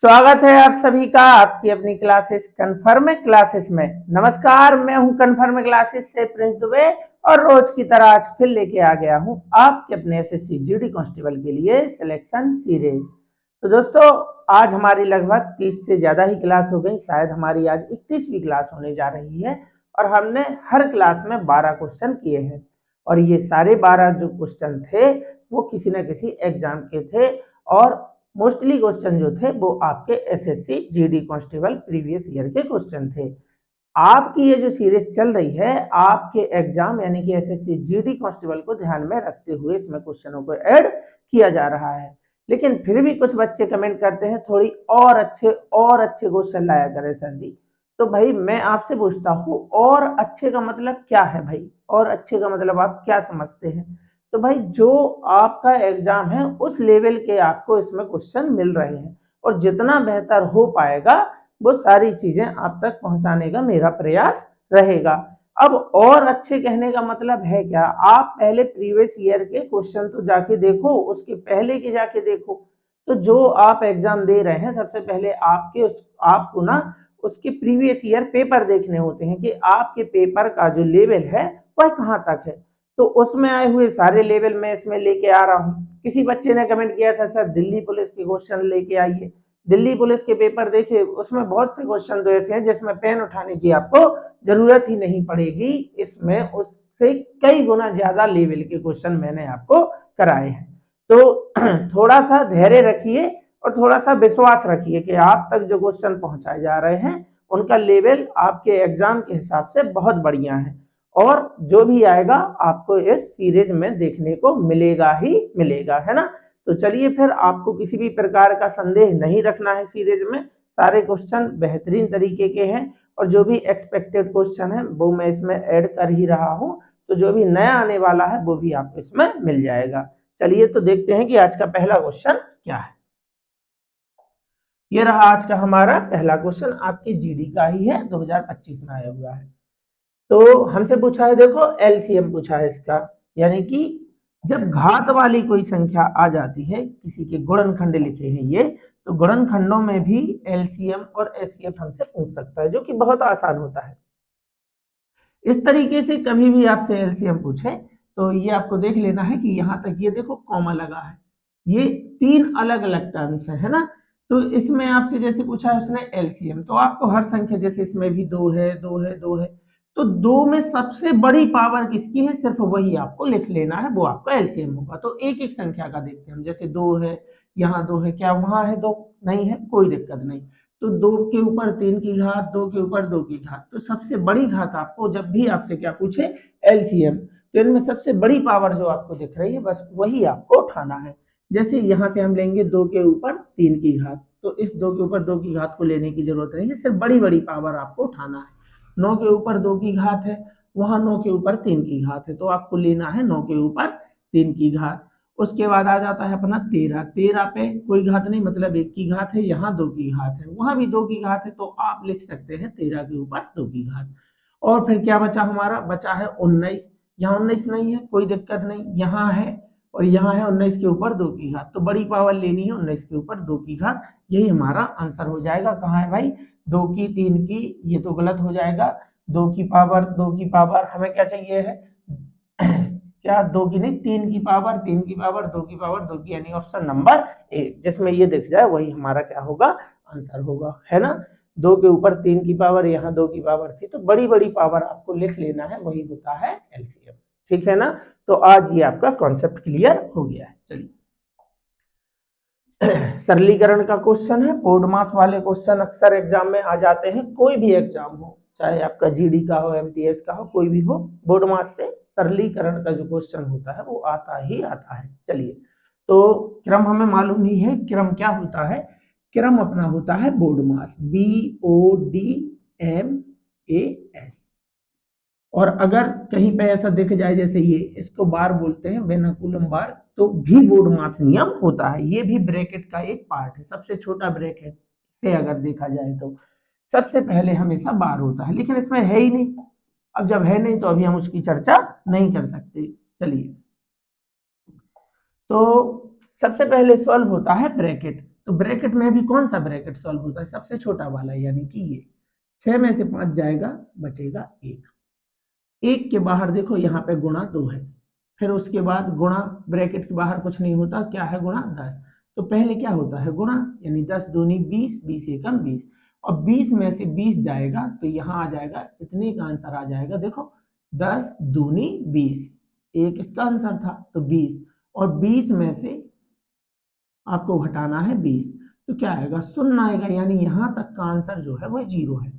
स्वागत है आप सभी का आपकी अपनी क्लासेस कन्फर्म क्लासेस में। नमस्कार, मैं हूं कन्फर्म क्लासेस से प्रिंस दुबे और रोज की तरह आज फिर लेके आ गया हूं आपके अपने एसएससी जीडी कांस्टेबल के लिए सिलेक्शन सीरीज। तो दोस्तों, आज हमारी लगभग 30 से ज्यादा ही क्लास हो गई, शायद हमारी आज 31वीं क्लास होने जा रही है और हमने हर क्लास में 12 क्वेश्चन किए हैं और ये सारे 12 जो क्वेश्चन थे वो किसी न किसी एग्जाम के थे और मोस्टली क्वेश्चन जो थे वो आपके SSC GD constable previous year के क्वेश्चन थे। आपकी ये जो सीरीज चल रही है आपके एग्जाम यानी कि एसएससी जीडी कांस्टेबल को ध्यान में रखते हुए इसमें क्वेश्चनों को ऐड किया जा रहा है। लेकिन फिर भी कुछ बच्चे कमेंट करते हैं थोड़ी और अच्छे क्वेश्चन लाया करें सर जी। तो भाई मैं आपसे पूछता हूँ, और अच्छे का मतलब क्या है भाई? और अच्छे का मतलब आप क्या समझते हैं? तो भाई जो आपका एग्जाम है उस लेवल के आपको इसमें क्वेश्चन मिल रहे हैं और जितना बेहतर हो पाएगा वो सारी चीजें आप तक पहुंचाने का मेरा प्रयास रहेगा। अब और अच्छे कहने का मतलब है क्या? आप पहले प्रीवियस ईयर के क्वेश्चन तो जाके देखो, उसके पहले के जाके देखो। तो जो आप एग्जाम दे रहे हैं सबसे पहले आपको ना उसके प्रीवियस ईयर पेपर देखने होते हैं कि आपके पेपर का जो लेवल है वह कहाँ तक है। तो उसमें आए हुए सारे लेवल मैं इसमें लेके आ रहा हूँ। किसी बच्चे ने कमेंट किया था सर दिल्ली पुलिस के क्वेश्चन लेके आइए। दिल्ली पुलिस के पेपर देखे, उसमें बहुत से क्वेश्चन तो ऐसे हैं जिसमें पेन उठाने की आपको जरूरत ही नहीं पड़ेगी। इसमें उससे कई गुना ज्यादा लेवल के क्वेश्चन मैंने आपको कराए हैं। तो थोड़ा सा धैर्य रखिए और थोड़ा सा विश्वास रखिए कि आप तक जो क्वेश्चन पहुंचाए जा रहे हैं उनका लेवल आपके एग्जाम के हिसाब से बहुत बढ़िया है और जो भी आएगा आपको इस सीरीज में देखने को मिलेगा ही मिलेगा, है ना। तो चलिए फिर, आपको किसी भी प्रकार का संदेह नहीं रखना है। सीरीज में सारे क्वेश्चन बेहतरीन तरीके के हैं और जो भी एक्सपेक्टेड क्वेश्चन है वो मैं इसमें ऐड कर ही रहा हूँ। तो जो भी नया आने वाला है वो भी आपको इसमें मिल जाएगा। चलिए तो देखते हैं कि आज का पहला क्वेश्चन क्या है। ये रहा आज का हमारा पहला क्वेश्चन, आपके जीडी का ही है, 2025 में आया हुआ है। तो हमसे पूछा है, देखो एलसीएम पूछा है इसका, यानी कि जब घात वाली कोई संख्या आ जाती है, किसी के गुणनखंड लिखे हैं ये, तो गुणनखंडों में भी एलसीएम और एचसीएफ हमसे पूछ सकता है, जो कि बहुत आसान होता है। इस तरीके से कभी भी आपसे एलसीएम पूछे तो ये आपको देख लेना है कि यहाँ तक ये देखो कॉमा लगा है, ये 3 अलग अलग टर्म्स है ना। तो इसमें आपसे जैसे पूछा है उसने एलसीएम, तो आपको हर संख्या, जैसे इसमें भी 2 है 2 है 2 है, तो 2 में सबसे बड़ी पावर किसकी है सिर्फ वही आपको लिख लेना है, वो आपका एलसीएम होगा। तो एक एक संख्या का देखते हैं हम, जैसे 2 है, यहाँ 2 है, क्या वहां है 2? नहीं है, कोई दिक्कत नहीं। तो 2 के ऊपर 3 की घात, 2 के ऊपर 2 की घात, तो सबसे बड़ी घात आपको जब भी आपसे क्या पूछे एलसीएम, तो इनमें सबसे बड़ी पावर जो आपको दिख रही है बस वही आपको उठाना है। जैसे यहाँ से हम लेंगे 2 के ऊपर 3 की घात, तो इस 2 के ऊपर 2 की घात को लेने की जरूरत नहीं है, सिर्फ बड़ी बड़ी पावर आपको उठाना है। 9 के ऊपर 2 की घात है, वहां 9 के ऊपर 3 की घात है, तो आपको लेना है 9 के ऊपर 3 की घात। उसके बाद आ जाता है अपना 13, 13 पे कोई घात नहीं, मतलब 1 की घात है, यहाँ 2 की घात है, वहां भी 2 की घात है, तो आप लिख सकते हैं 13 के ऊपर 2 की घात। और फिर क्या बचा हमारा? बचा है 19, यहाँ 19 नहीं है, कोई दिक्कत नहीं, यहाँ है और यहाँ है 19 के ऊपर 2 की घात, तो बड़ी पावर लेनी है 19 के ऊपर 2 की घात, यही हमारा आंसर हो जाएगा। कहाँ है भाई? 2 की 3 की, ये तो गलत हो जाएगा। 2 की पावर 2 की पावर हमें क्या चाहिए है? क्या 2 की नहीं, 3 की पावर 3 की पावर 2 की पावर 2 की, यानी ऑप्शन नंबर ए, जिसमें ये दिख जाए वही हमारा क्या होगा? आंसर होगा, है ना। 2 के ऊपर 3 की पावर, यहाँ 2 की पावर थी, तो बड़ी बड़ी पावर आपको लिख लेना है, वही होता है एलसीएम। ठीक है ना। तो आज ये आपका कॉन्सेप्ट क्लियर हो गया है। चलिए, सरलीकरण का क्वेश्चन है। बोर्ड मास वाले क्वेश्चन अक्सर एग्जाम में आ जाते हैं, कोई भी एग्जाम हो, चाहे आपका जीडी का हो, एमटीएस का हो, कोई भी हो, बोर्ड मास से सरलीकरण का जो क्वेश्चन होता है वो आता ही आता है। चलिए, तो क्रम हमें मालूम ही है, क्रम क्या होता है? क्रम अपना होता है बोर्ड मास, BODMAS। और अगर कहीं पे ऐसा दिख जाए, जैसे ये, इसको बार बोलते हैं, वेनाकुलम बार, तो भी बोर्ड मास नियम होता है। ये भी ब्रैकेट का एक पार्ट है, सबसे छोटा ब्रैकेट है अगर देखा जाए तो। सबसे पहले हमेशा बार होता है, लेकिन इसमें है ही नहीं। अब जब है नहीं तो अभी हम उसकी चर्चा नहीं कर सकते। चलिए, तो सबसे पहले सॉल्व होता है ब्रैकेट। तो ब्रैकेट में भी कौन सा ब्रैकेट सॉल्व होता है, सबसे छोटा वाला, यानी कि ये 6 में से 5 जाएगा, बचेगा 1। 1 के बाहर देखो यहाँ पे गुणा 2 है, फिर उसके बाद गुणा, ब्रैकेट के बाहर कुछ नहीं होता, क्या है गुणा 10। तो पहले क्या होता है गुणा, यानी 10 दूनी 20, 20 एकम 20, और 20 में से 20 जाएगा तो यहाँ आ जाएगा, इतने का आंसर आ जाएगा। देखो 10 दूनी 20, एक इसका आंसर था तो 20, और 20 में से आपको घटाना है 20, तो क्या आएगा, शून्य आएगा, यानी यहाँ तक का आंसर जो है वो 0 है।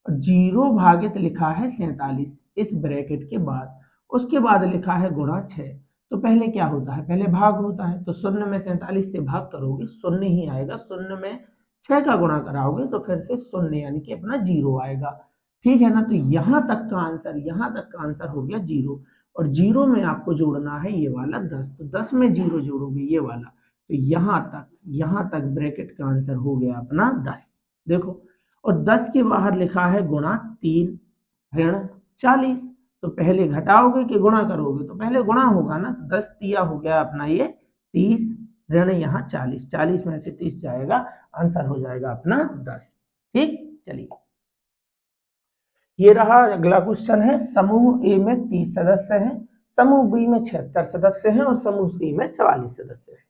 और 0 भागित लिखा है 47 इस ब्रैकेट के बाद, उसके बाद लिखा है गुणा 6। तो पहले क्या होता है, पहले भाग होता है, तो शून्य में 47 से भाग करोगे शून्य ही आएगा, शून्य में 6 का गुणा कराओगे तो फिर से शून्य, यानी कि अपना 0 आएगा। ठीक है ना, तो यहाँ तक का आंसर, यहाँ तक का आंसर हो गया 0, और 0 में आपको जोड़ना है ये वाला 10, तो 10 में 0 जोड़ोगे ये वाला, तो यहाँ तक ब्रैकेट का आंसर हो गया अपना 10। देखो, और 10 के बाहर लिखा है गुणा 3 ऋण 40, तो पहले घटाओगे कि गुणा करोगे, तो पहले गुणा होगा ना, तो 10 तिया हो गया अपना ये 30 ऋण यहाँ 40, 40 में से 30 जाएगा, आंसर हो जाएगा अपना 10। ठीक, चलिए ये रहा। अगला क्वेश्चन है, समूह ए में 30 सदस्य हैं, समूह बी में 76 सदस्य हैं और समूह सी में 44 सदस्य हैं।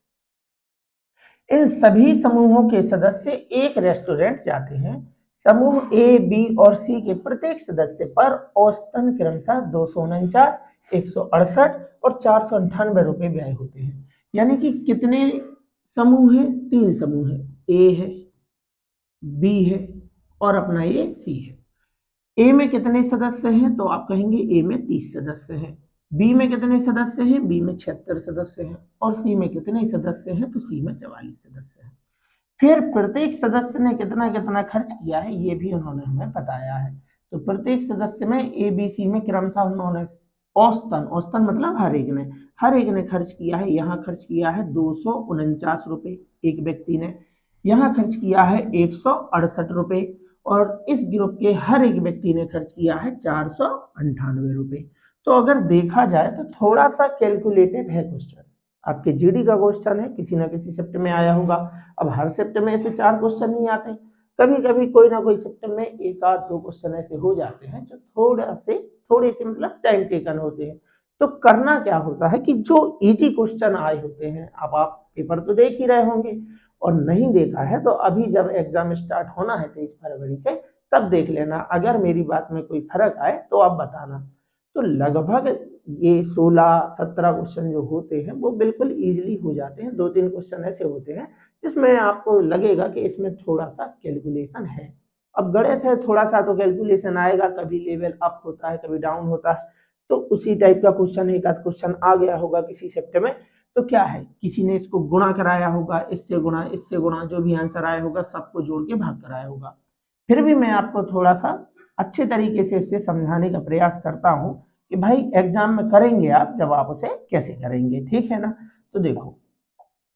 इन सभी समूहों के सदस्य एक रेस्टोरेंट जाते हैं। समूह ए, बी और सी के प्रत्येक सदस्य पर औसतन क्रमशः 249, 168 और 498 रुपए व्यय होते हैं। यानी कि कितने समूह हैं, 3 समूह है, ए है, बी है और अपना ये सी है। ए में कितने सदस्य हैं, तो आप कहेंगे ए में 30 सदस्य हैं। बी में कितने सदस्य हैं, बी में 76 सदस्य हैं, और सी में कितने सदस्य हैं, तो सी में 44 सदस्य हैं। फिर प्रत्येक सदस्य ने कितना कितना खर्च किया है ये भी उन्होंने हमें बताया है। तो प्रत्येक सदस्य में ए बी सी में क्रमशः उन्होंने औसतन, औसतन मतलब हर एक ने खर्च किया है। यहाँ खर्च किया है 249 रुपए एक व्यक्ति ने, यहाँ खर्च किया है 168 रुपए, और इस ग्रुप के हर एक व्यक्ति ने खर्च किया है 498 रुपए। तो अगर देखा जाए तो थोड़ा सा कैलकुलेटेड है क्वेश्चन, आपके जीडी का क्वेश्चन है, किसी ना किसी शिफ्ट में आया होगा। अब हर शिफ्ट में ऐसे 4 क्वेश्चन नहीं आते, कभी कभी कोई ना कोई शिफ्ट में 1 आध 2 क्वेश्चन ऐसे हो जाते हैं जो थोड़े से मतलब टाइम टेकन होते हैं। तो करना क्या होता है कि जो इजी क्वेश्चन आए होते हैं, अब आप पेपर तो देख ही रहे होंगे, और नहीं देखा है तो अभी जब एग्जाम स्टार्ट होना है 23 फरवरी से, तब देख लेना। अगर मेरी बात में कोई फर्क आए तो आप बताना। तो लगभग ये 16-17 क्वेश्चन जो होते हैं वो बिल्कुल इजीली हो जाते हैं। 2-3 क्वेश्चन ऐसे होते हैं जिसमें आपको लगेगा कि इसमें थोड़ा सा कैलकुलेशन है। अब गणित है, थोड़ा सा तो कैलकुलेशन आएगा, कभी लेवल अप होता है, कभी डाउन होता है, तो उसी टाइप का क्वेश्चन, एक आध क्वेश्चन आ गया होगा किसी शिफ्ट में, तो क्या है, किसी ने इसको गुणा कराया होगा, इससे गुणा, जो भी आंसर आया होगा सबको जोड़ के भाग कराया होगा। फिर भी मैं आपको थोड़ा सा अच्छे तरीके से इसे समझाने का प्रयास करता हूँ कि भाई एग्जाम में करेंगे आप, जब आप उसे कैसे करेंगे, ठीक है ना। तो देखो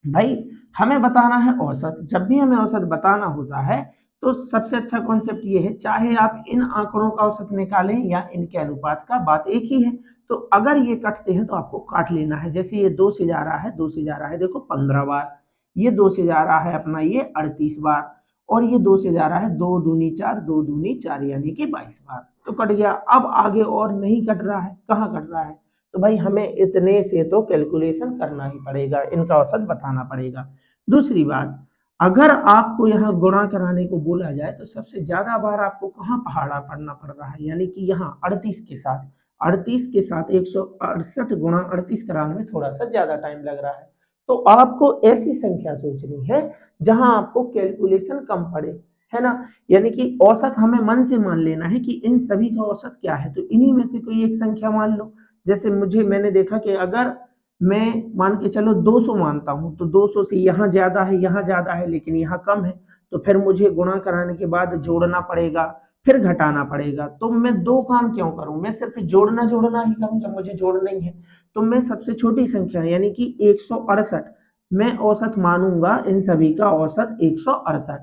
भाई, हमें बताना है औसत। जब भी हमें औसत बताना होता है तो सबसे अच्छा कॉन्सेप्ट ये है, चाहे आप इन आंकड़ों का औसत निकालें या इनके अनुपात का, बात एक ही है। तो अगर ये कटते हैं तो आपको काट लेना है। जैसे ये 2 से जा रहा है, 2 से जा रहा है, देखो 15 बार, ये 2 से जा रहा है अपना ये 38 बार, और ये 2 से जा रहा है 2 दूनी 4, 2 दूनी 4 यानी कि 22 बार, तो कट गया। अब आगे और नहीं कट रहा है, कहाँ कट रहा है, तो भाई हमें इतने से तो कैलकुलेशन करना ही पड़ेगा, इनका औसत बताना पड़ेगा। दूसरी बात, अगर आपको यहाँ गुणा कराने को बोला जाए तो सबसे ज्यादा बार आपको कहाँ पहाड़ा पढ़ना पड़ रहा है, यानी कि यहाँ 38 के साथ, 168 गुणा 38 कराने में थोड़ा सा ज्यादा टाइम लग रहा है। तो आपको ऐसी संख्या सोचनी है जहां आपको कैलकुलेशन कम पड़े, है ना। यानी कि औसत हमें मन से मान लेना है कि इन सभी का औसत क्या है, तो इन्हीं में से कोई एक संख्या मान लो। जैसे मैंने देखा कि अगर मैं मान के चलो 200 मानता हूं, तो 200 से यहाँ ज्यादा है लेकिन यहाँ कम है, तो फिर मुझे गुणा कराने के बाद जोड़ना पड़ेगा, फिर घटाना पड़ेगा। तो मैं 2 काम क्यों करूं, मैं सिर्फ जोड़ना ही करूं जब मुझे जोड़ना ही है। तो मैं सबसे छोटी संख्या यानी कि 168 मैं औसत मानूंगा, इन सभी का औसत 168।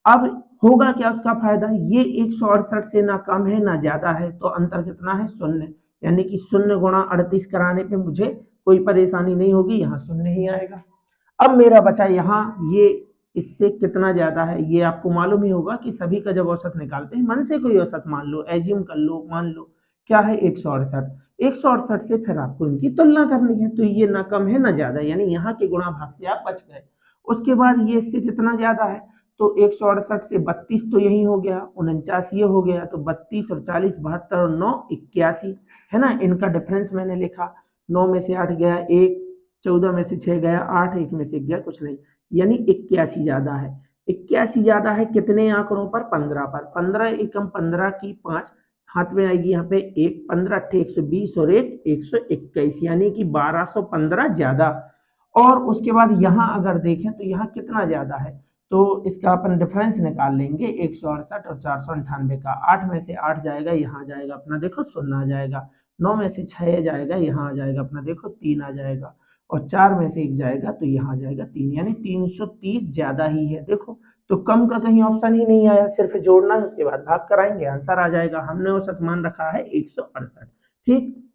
अब होगा क्या उसका फायदा, ये 168 से ना कम है ना ज्यादा है, तो अंतर कितना है, शून्य, यानी कि 0 गुणा 38 कराने पे मुझे कोई परेशानी नहीं होगी, यहाँ 0 ही आएगा। अब मेरा बचा यहाँ ये इससे कितना ज्यादा है ये आपको मालूम ही होगा कि सभी का जब औसत निकालते हैं, मन से कोई औसत मान लो, एज्यूम कर लो, मान लो क्या है 168। 168 से फिर आपको इनकी तुलना करनी है, तो ये ना कम है ना ज्यादा, यानी यहाँ के गुणा भाग से आप बच गए। उसके बाद ये इससे कितना ज्यादा है, तो 168 से 32 तो यही हो गया, 49 ये हो गया, तो 32 और 40 72 और 9 81 है ना। इनका डिफरेंस मैंने लिखा, 9 में से 8 गया 1, 14 में से 6 गया 8, 1 में से गया कुछ नहीं, यानी 81 ज्यादा है। 81 ज्यादा है कितने आंकड़ों पर, 15 पर। 15 एकम 15 की 5 हाथ में आएगी, यहाँ पे 1, 15 अट्ठे 120 और 1 121, यानी कि 1215 ज्यादा। और उसके बाद यहाँ अगर देखें तो यहाँ कितना ज्यादा है, तो इसका अपन डिफरेंस निकाल लेंगे 168 और 498 का। 8 में से 8 जाएगा, यहाँ जाएगा अपना देखो 0 आ जाएगा। 9 में से 6 जाएगा, यहाँ आ जाएगा अपना देखो 3 आ जाएगा। और 4 में से 1 जाएगा तो यहाँ जाएगा 3, यानी 330 ज्यादा ही है। देखो तो कम का कहीं ऑप्शन ही नहीं आया, सिर्फ जोड़ना है, उसके बाद भाग कराएंगे, आंसर आ जाएगा। हमने औसत मान रखा है 168। ठीक,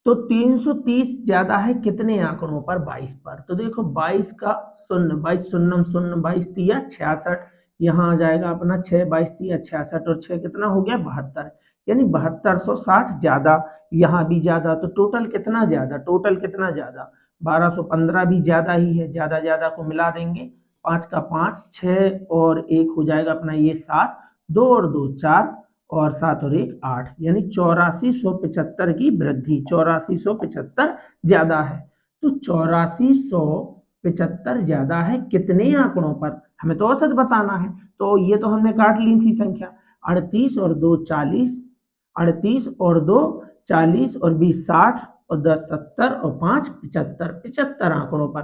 तो 330 ज्यादा है कितने आंकड़ों पर, 22 पर। तो देखो 22 का शून्य, 22 शून्य शून्य, 22 तिया 66, यहाँ आ जाएगा अपना 6, 22 तिया 66 और 6 कितना हो गया 72, यानी 7260 ज्यादा, यहाँ भी ज्यादा। तो टोटल कितना ज्यादा, टोटल कितना ज्यादा, 1215 भी ज्यादा ही है। ज्यादा ज्यादा को मिला देंगे, 5 का 5, 6 और 1 हो जाएगा अपना ये 7, 2 और 2 4 और 7 और 1 8, यानी 8475 की वृद्धि, 8475 ज्यादा है। तो 8475 ज्यादा है कितने आंकड़ों पर, हमें तो औसत बताना है, तो ये तो हमने काट ली थी संख्या। 38 और 2 40, 38 और 2 40 और 20 60 और 10 70 और 5 75, 75 आंकड़ों पर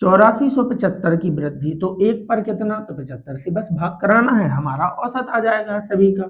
8475 की वृद्धि। तो एक पर कितना, तो 75 से बस भाग कराना है, हमारा औसत आ जाएगा सभी का।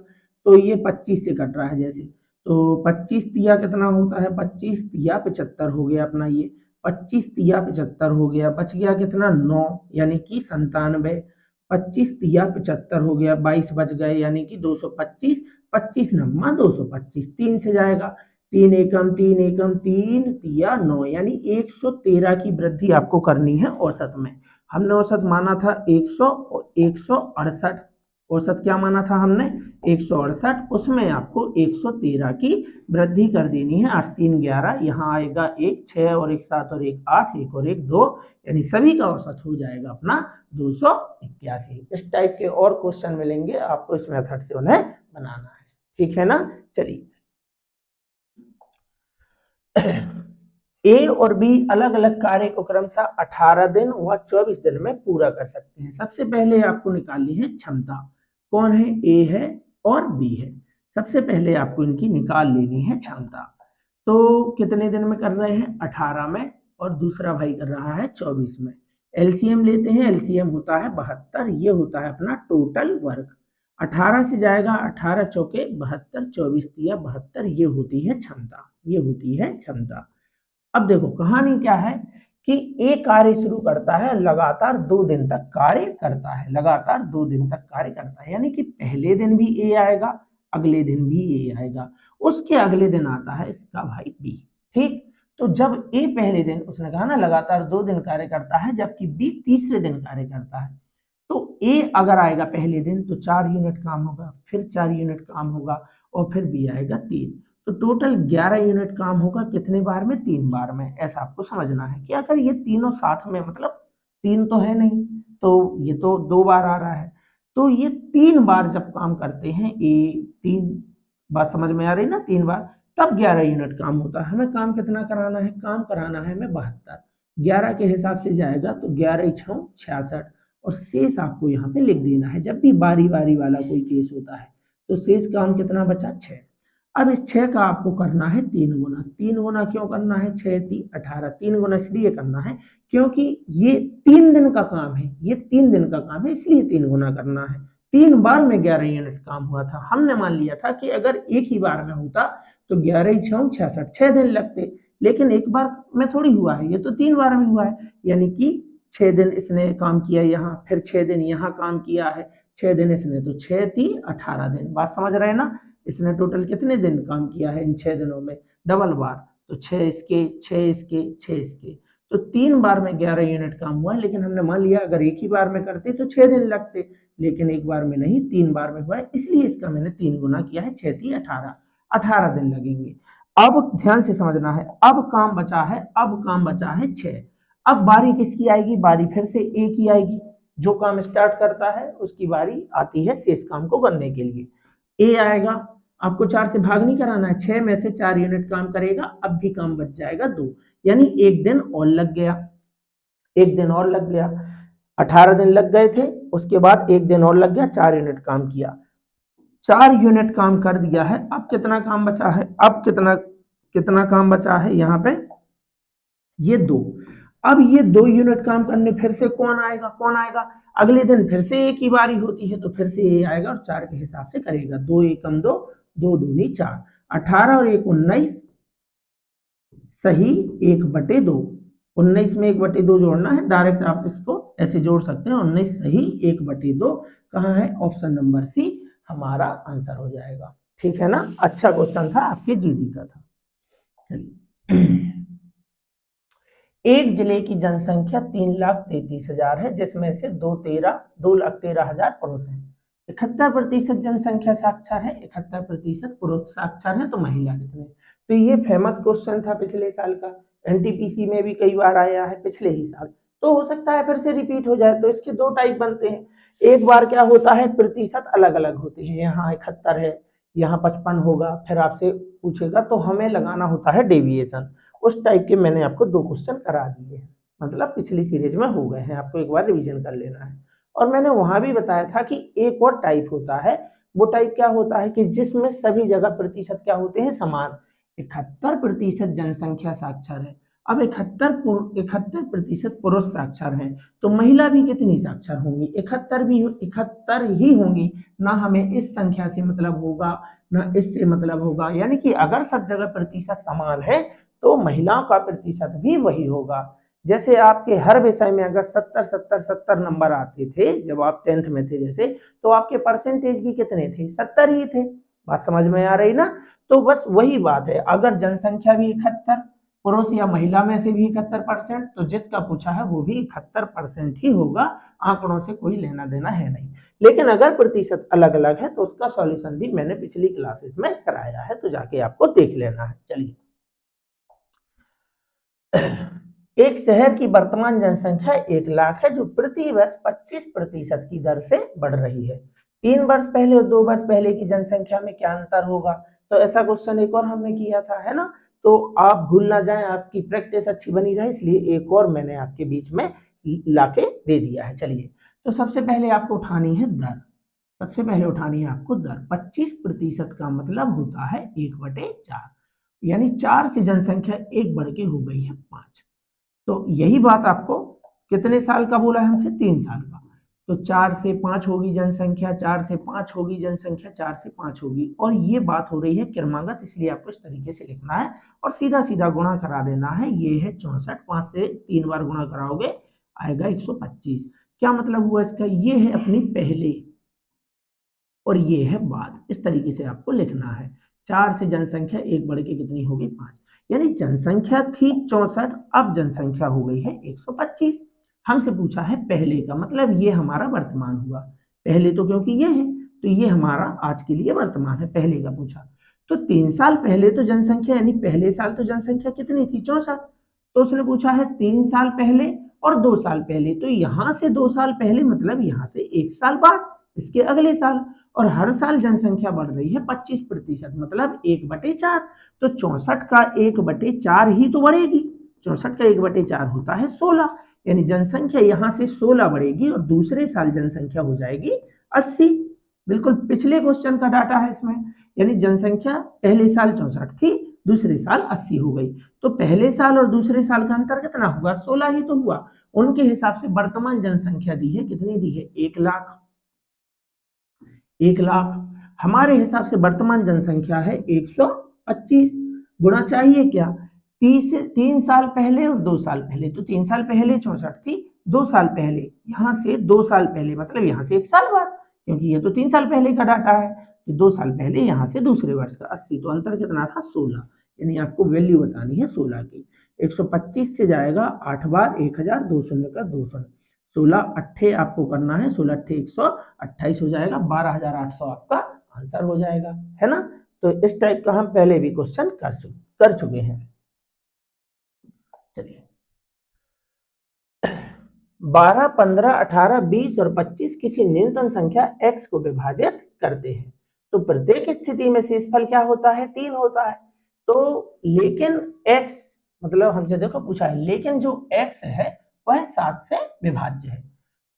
तो ये 25 से कट रहा है जैसे, तो 25 तिया कितना होता है, 25 तिया 75 हो गया अपना ये, 25 तिया 75 हो गया, बच गया कितना 9, यानी कि 97। 25 तिया 75 हो गया, 22 बच गए, यानी कि 225, 25 नम्मा 225, 3 से जाएगा, 3 एकम 3 एकम 3 तिया 9, यानी 113 की वृद्धि आपको करनी है औसत में। हमने औसत माना था 100 और 168, औसत क्या माना था हमने 168, उसमें आपको 113 की वृद्धि कर देनी है। 8 3 11, यहाँ आएगा 1 6 और 1 7 और 1 8, 1 और 1 2, यानी सभी का औसत हो जाएगा अपना 281। इस टाइप के और क्वेश्चन मिलेंगे आपको, इस मेथड से उन्हें बनाना है, ठीक है ना। चलिए ए और बी अलग अलग कार्य को क्रमशः 18 दिन व 24 दिन में पूरा कर सकते हैं। सबसे पहले आपको निकालनी है क्षमता, कौन है, ए है और बी है। सबसे पहले आपको इनकी निकाल लेनी है क्षमता। तो कितने दिन में कर रहे हैं, 18 में, और दूसरा भाई कर रहा है 24 में। एलसीएम लेते हैं, एलसीएम होता है 72, ये होता है अपना टोटल वर्क। 18 से जाएगा, 18 चौके 72, 24 तिया 72, ये होती है क्षमता, ये होती है क्षमता। अब देखो कहानी क्या है कि ए कार्य शुरू करता है, लगातार 2 दिन तक कार्य करता है, लगातार 2 दिन तक कार्य करता है, यानी कि पहले दिन भी ए आएगा, अगले दिन भी ए आएगा, उसके अगले दिन आता है इसका भाई बी। ठीक, तो जब ए पहले दिन, उसने कहा ना लगातार 2 दिन कार्य करता है, जबकि बी तीसरे दिन कार्य करता है, तो ए अगर आएगा पहले दिन तो 4 यूनिट काम होगा, फिर 4 यूनिट काम होगा, और फिर बी आएगा 3, तो टोटल 11 यूनिट काम होगा, कितने बार में, 3 बार में। ऐसा आपको समझना है कि अगर ये तीनों साथ में, मतलब 3 तो है नहीं, तो ये तो 2 बार आ रहा है, तो ये 3 बार जब काम करते हैं ए, 3 बात समझ में आ रही ना, 3 बार, तब 11 यूनिट काम होता है। हमें काम कितना कराना है, काम कराना है हमें 72, 11 के हिसाब से जाएगा तो 11 6 66, और शेष आपको यहाँ पे लिख देना है। जब भी बारी बारी वाला कोई केस होता है तो शेष काम कितना बचा, 6। अब इस 6 का आपको करना है 3 गुना। 3 गुना क्यों करना है, 6 3 18, 3 गुना इसलिए करना है क्योंकि ये 3 दिन का काम है, ये 3 दिन का काम है, इसलिए 3 गुना करना है। 3 बार में 11 यूनिट काम हुआ था। हमने मान लिया था कि अगर एक ही बार में होता तो 11 6 66, 6 दिन लगते, लेकिन एक बार में थोड़ी हुआ है, ये तो 3 बार में हुआ है, यानी कि 6 दिन इसने काम किया यहाँ, फिर 6 दिन यहाँ काम किया है, 6 दिन इसने, तो 6 3 18 दिन। बात समझ रहे हैं ना, इसने टोटल कितने दिन काम किया है इन 6 दिनों में, डबल बार, तो 6 इसके 6 इसके 6 इसके, तो 3 बार में 11 यूनिट काम हुआ है, लेकिन हमने मान लिया अगर एक ही बार में करते तो 6 दिन लगते, लेकिन एक बार में नहीं 3 बार में हुआ है, इसलिए इसका मैंने 3 गुना किया है, 6 3 18, 18 दिन लगेंगे। अब ध्यान से समझना है, अब काम बचा है, अब काम बचा है 6। अब बारी किसकी आएगी, बारी फिर से ए की आएगी, जो काम स्टार्ट करता है उसकी बारी आती है शेष काम को करने के लिए। ए आएगा, आपको 4 से भाग नहीं कराना है, 6 में से 4 यूनिट काम करेगा, अब भी काम बच जाएगा 2, यानी एक दिन और लग गया, एक दिन और लग गया, 18 दिन लग गए थे, उसके बाद एक दिन और लग गया, 4 यूनिट काम किया, 4 यूनिट काम कर दिया है। अब कितना काम बचा है, अब कितना कितना काम बचा है यहाँ पे, ये 2। अब ये 2 यूनिट काम करने फिर से कौन आएगा, कौन आएगा, अगले दिन फिर से एक ही बारी होती है, तो फिर से ये आएगा और 4 के हिसाब से करेगा, 2 एकम 2, 2 दूनी 4, 18 और 1 19, सही 1/2, 19 में 1/2 जोड़ना है, डायरेक्ट आप इसको ऐसे जोड़ सकते हैं, 19 सही 1/2, कहाँ है, ऑप्शन नंबर सी हमारा आंसर हो जाएगा। ठीक है ना, अच्छा क्वेश्चन था, आपके जीडी का था। चलिए, एक जिले की जनसंख्या 3,33,000 है, जिसमें से 2,13,000 पुरुष हैं, 71% जनसंख्या साक्षर है, 71% पुरुष साक्षर है, तो महिला कितने। तो ये फेमस क्वेश्चन था पिछले साल का, एनटीपीसी में भी कई बार आया है पिछले ही साल, तो हो सकता है फिर से रिपीट हो जाए। तो इसके 2 टाइप बनते हैं, एक बार क्या होता है प्रतिशत अलग अलग होते हैं, यहाँ 71 है, यहाँ 55 होगा, फिर आपसे पूछेगा तो हमें लगाना होता है डेविएशन, उस टाइप के मैंने आपको 2 क्वेश्चन करा दिए हैं, मतलब पिछली सीरीज में हो गए हैं, आपको एक बार रिवीजन कर लेना है। और मैंने वहां भी बताया था कि एक और टाइप होता है, वो टाइप क्या होता है कि जिसमें सभी जगह प्रतिशत क्या होते हैं, समान, 71% जनसंख्या साक्षर है, अब 71% पुरुष साक्षर हैं, तो महिला भी कितनी साक्षर होंगी, 71 ही होंगी ना, हमें इस संख्या से मतलब होगा ना इससे मतलब होगा, यानी कि अगर सब जगह प्रतिशत समान है तो महिलाओं का प्रतिशत भी वही होगा। जैसे आपके हर विषय में अगर 70 नंबर आते थे जब आप 10th में थे जैसे, तो आपके परसेंटेज भी कितने थे, 70 ही थे। बात समझ में आ रही ना, तो बस वही बात है, अगर जनसंख्या भी 71, पुरुष या महिला में से भी 71%, तो जिसका पूछा है वो भी 71% ही होगा, आंकड़ों से कोई लेना देना है नहीं। लेकिन अगर प्रतिशत अलग अलग है तो उसका सॉल्यूशन भी मैंने पिछली क्लासेस में कराया है, तो जाके आपको देख लेना है। चलिए, एक शहर की वर्तमान जनसंख्या 1 लाख है, जो प्रति वर्ष 25% की दर से बढ़ रही है। 3 वर्ष पहले और 2 वर्ष पहले की जनसंख्या में क्या अंतर होगा, तो ऐसा क्वेश्चन एक और हमने किया था, है ना, तो आप भूल ना जाएं, आपकी प्रैक्टिस अच्छी बनी रहे, इसलिए एक और मैंने आपके बीच में लाके दे दिया है। चलिए, तो सबसे पहले आपको उठानी है दर, सबसे पहले उठानी है आपको दर, 25% का मतलब होता है 1/4, यानी 4 से जनसंख्या 1 बढ़ के हो गई है 5। तो यही बात आपको कितने साल का बोला है हमसे, 3 साल का, तो 4 से 5 होगी जनसंख्या, 4 से 5 होगी जनसंख्या, 4 से 5 होगी, और ये बात हो रही है क्रमागत, इसलिए आपको इस तरीके से लिखना है और सीधा सीधा गुणा करा देना है। ये है 64, 5 से 3 बार गुणा कराओगे आएगा 125। क्या मतलब हुआ इसका, ये है अपनी पहले और ये है बाद, इस तरीके से आपको लिखना है। 4 से जनसंख्या 1 बढ़ के कितनी होगी, 5, यानी जनसंख्या थी 64, अब जनसंख्या हो गई है 125। हमसे पूछा है पहले का, मतलब ये हमारा वर्तमान हुआ, पहले तो क्योंकि ये है तो ये हमारा आज के लिए वर्तमान है, पहले का पूछा। तो 3 साल पहले तो जनसंख्या, यानी पहले साल तो जनसंख्या कितनी थी, 64, तो उसने पूछा है 3 साल पहले और 2 साल पहले, तो यहां से 2 साल पहले मतलब यहां से 1 साल बाद, इसके अगले साल, और हर साल जनसंख्या बढ़ रही है 25%, मतलब 1/4, तो 64 का 1/4 ही तो बढ़ेगी, 64 का 1/4 होता है 16, यानी जनसंख्या यहाँ से 16 बढ़ेगी और दूसरे साल जनसंख्या हो जाएगी 80। बिल्कुल पिछले क्वेश्चन का डाटा है इसमें, यानी जनसंख्या पहले साल 64 थी, दूसरे साल 80 हो गई, तो पहले साल और दूसरे साल का अंतर कितना हुआ, 16 ही तो हुआ। उनके हिसाब से वर्तमान जनसंख्या दी है, कितनी दी है, 1 लाख, 1 लाख। हमारे हिसाब से वर्तमान जनसंख्या है 125, गुणा चाहिए क्या, 3 साल पहले और 2 साल पहले, तो 3 साल पहले 64 थी, 2 साल पहले, यहाँ से 2 साल पहले मतलब यहाँ से 1 साल बाद, क्योंकि ये तो 3 साल पहले का डाटा है, तो 2 साल पहले यहाँ से दूसरे वर्ष का 80, तो अंतर कितना था, 16, यानी आपको वैल्यू बतानी है 16 की। 125 से जाएगा 8 बार 1000, 2 शून्य का 2 शून्य, 16 अट्ठे आपको करना है, 16 अट्ठे 128 हो जाएगा, 12,800 आपका आंसर हो जाएगा, है ना। तो इस टाइप का हम पहले भी क्वेश्चन कर चुके हैं। चलिए 12, 15, 18, 20 और 25 किसी न्यूनतम संख्या x को विभाजित करते हैं, तो प्रत्येक स्थिति में शेषफल क्या होता है, 3 होता है। तो लेकिन x मतलब हमसे देखो पूछा है, लेकिन जो x है वह 7 से विभाज्य है।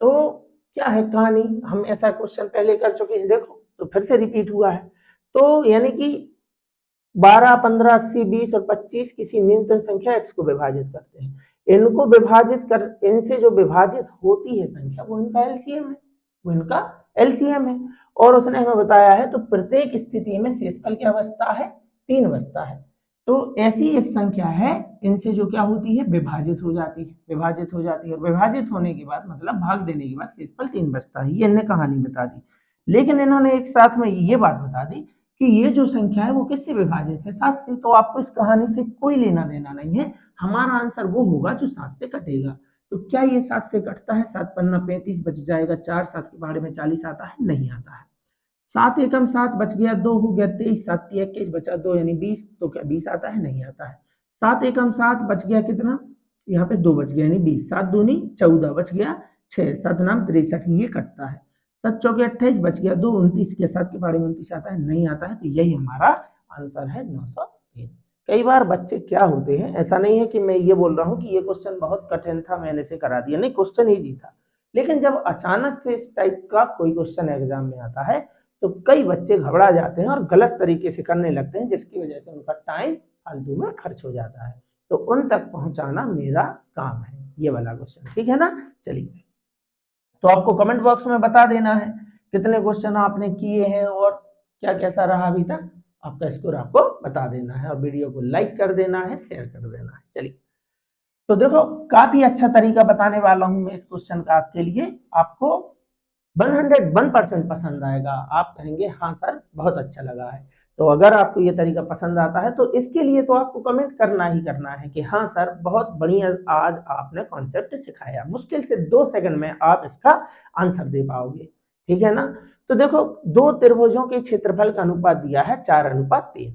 तो क्या है कहानी, हम ऐसा क्वेश्चन पहले कर चुके हैं, देखो तो फिर से रिपीट हुआ है। तो यानी कि 12, 15, 80, 20 और 25 किसी न्यूनतम संख्या x को विभाजित करते हैं। इनको विभाजित कर, इनसे जो विभाजित होती है संख्या वो इनका एलसीएम है, वो इनका एलसीएम है। और उसने हमें बताया है तो प्रत्येक स्थिति में शेषफल क्या बचता है, 3 बचता है। तो ऐसी एक संख्या है, इनसे जो क्या होती है, विभाजित हो जाती है, विभाजित हो जाती है, और विभाजित होने के बाद मतलब भाग देने के बाद शेषफल 3 बचता है। ये इन्हें कहानी बता दी, लेकिन इन्होंने एक साथ में ये बात बता दी कि ये जो संख्या है वो किससे विभाजित है, 7 से। तो आपको इस कहानी से कोई लेना देना नहीं है, हमारा आंसर वो होगा जो 7 से कटेगा। तो क्या ये 7 से कटता है, 7 पन्ना 35 बच जाएगा, 4 7 के पहाड़े में 40 आता है, नहीं आता है। 7 एकम 7 बच गया, 2 हो गया 23, 7 21 बचा 2 यानी 20, तो क्या 20 आता है, नहीं आता है। 7 एकम 7 बच गया कितना, यहाँ पे 2 बच गया यानी 20, 7 दूनी 14 बच गया 6, 7 नाम 63, ये कटता है। 7 चौके 28 बच गया 2, 29 के 7 के पहाड़े में 29 आता है, नहीं आता है। तो यही हमारा आंसर है 903। कई बार बच्चे क्या होते हैं, ऐसा नहीं है कि मैं ये बोल रहा हूँ कि ये क्वेश्चन बहुत कठिन था मैंने इसे करा दिया, नहीं क्वेश्चन इजी था, लेकिन जब अचानक से इस टाइप का कोई क्वेश्चन एग्जाम में आता है तो कई बच्चे घबरा जाते हैं और गलत तरीके से करने लगते हैं, जिसकी वजह से उनका टाइम फालतू में खर्च हो जाता है। तो उन तक पहुंचाना मेरा काम है, ये वाला क्वेश्चन, ठीक है ना। चलिए, तो आपको कमेंट बॉक्स में बता देना है कितने क्वेश्चन आपने किए हैं और क्या कैसा रहा अभी तक, आपका स्कोर आपको बता देना है, और वीडियो को लाइक कर देना है, शेयर कर देना है। चलिए, तो देखो काफी अच्छा तरीका बताने वाला हूं मैं इस क्वेश्चन का आपके लिए, आपको 101% पसंद आएगा, आप कहेंगे हाँ सर बहुत अच्छा लगा है। तो अगर आपको ये तरीका पसंद आता है तो इसके लिए तो आपको कमेंट करना ही करना है कि हाँ सर बहुत बढ़िया आज आपने कॉन्सेप्ट सिखाया, मुश्किल से 2 सेकंड में आप इसका आंसर दे पाओगे, ठीक है ना। तो देखो, दो त्रिभुजों के क्षेत्रफल का अनुपात दिया है 4:3,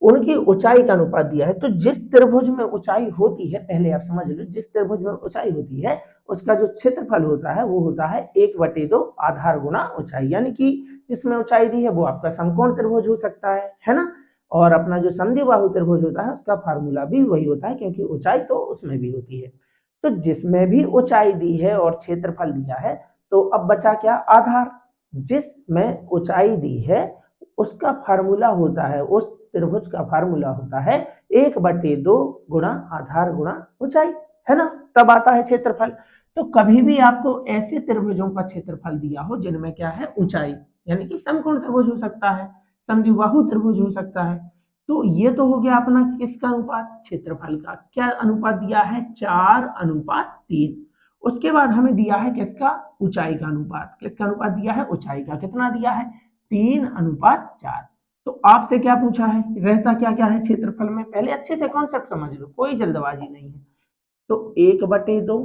उनकी ऊंचाई का अनुपात दिया है। तो जिस त्रिभुज में ऊंचाई होती है, पहले आप समझ लो, जिस त्रिभुज में ऊंचाई होती है उसका जो क्षेत्रफल होता है वो होता है 1/2 आधार गुना ऊंचाई, यानी कि जिसमें ऊंचाई दी है वो आपका समकोण त्रिभुज हो सकता है ना। और अपना जो समद्विबाहु त्रिभुज होता है उसका फार्मूला भी वही होता है, क्योंकि ऊंचाई तो उसमें भी होती है। तो जिसमें भी ऊंचाई दी है और क्षेत्रफल दिया है, तो अब बचा क्या, आधार। जिसमें ऊंचाई दी है उसका फार्मूला होता है, उस त्रिभुज का फार्मूला होता है 1/2 गुणा आधार गुणा ऊंचाई, है ना, तब आता है क्षेत्रफल। तो कभी भी आपको ऐसे त्रिभुजों का क्षेत्रफल दिया हो जिनमें क्या है, ऊंचाई, यानी कि समकोण त्रिभुज हो सकता है, समद्विबाहु त्रिभुज हो सकता है। तो ये तो हो गया अपना किसका अनुपात, क्षेत्रफल का। क्या अनुपात दिया है, 4:3। उसके बाद हमें दिया है किसका, ऊंचाई का अनुपात। किसका अनुपात दिया है, ऊंचाई का। कितना दिया है, 3:4। तो आपसे क्या पूछा है, रहता क्या क्या है क्षेत्रफल में, पहले अच्छे से कॉन्सेप्ट समझ लो, कोई जल्दबाजी नहीं है। तो 1/2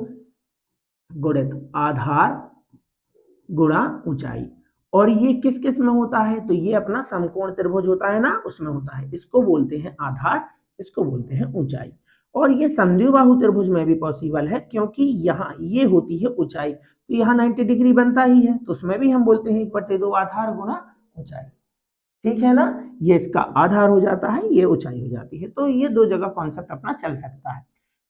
गुणित आधार गुणा ऊंचाई, और ये किस किस में होता है, तो ये अपना समकोण त्रिभुज होता है ना, उसमें होता है। इसको बोलते हैं आधार, इसको बोलते हैं ऊंचाई। और ये समद्विबाहु त्रिभुज में भी पॉसिबल है, क्योंकि यहाँ ये होती है ऊंचाई, तो यहाँ 90 डिग्री बनता ही है, तो उसमें भी हम बोलते हैं 1/2 आधार गुणा ऊंचाई, ठीक है ना। ये इसका आधार हो जाता है, ये ऊंचाई हो जाती है। तो ये दो जगह कॉन्सेप्ट अपना चल सकता है।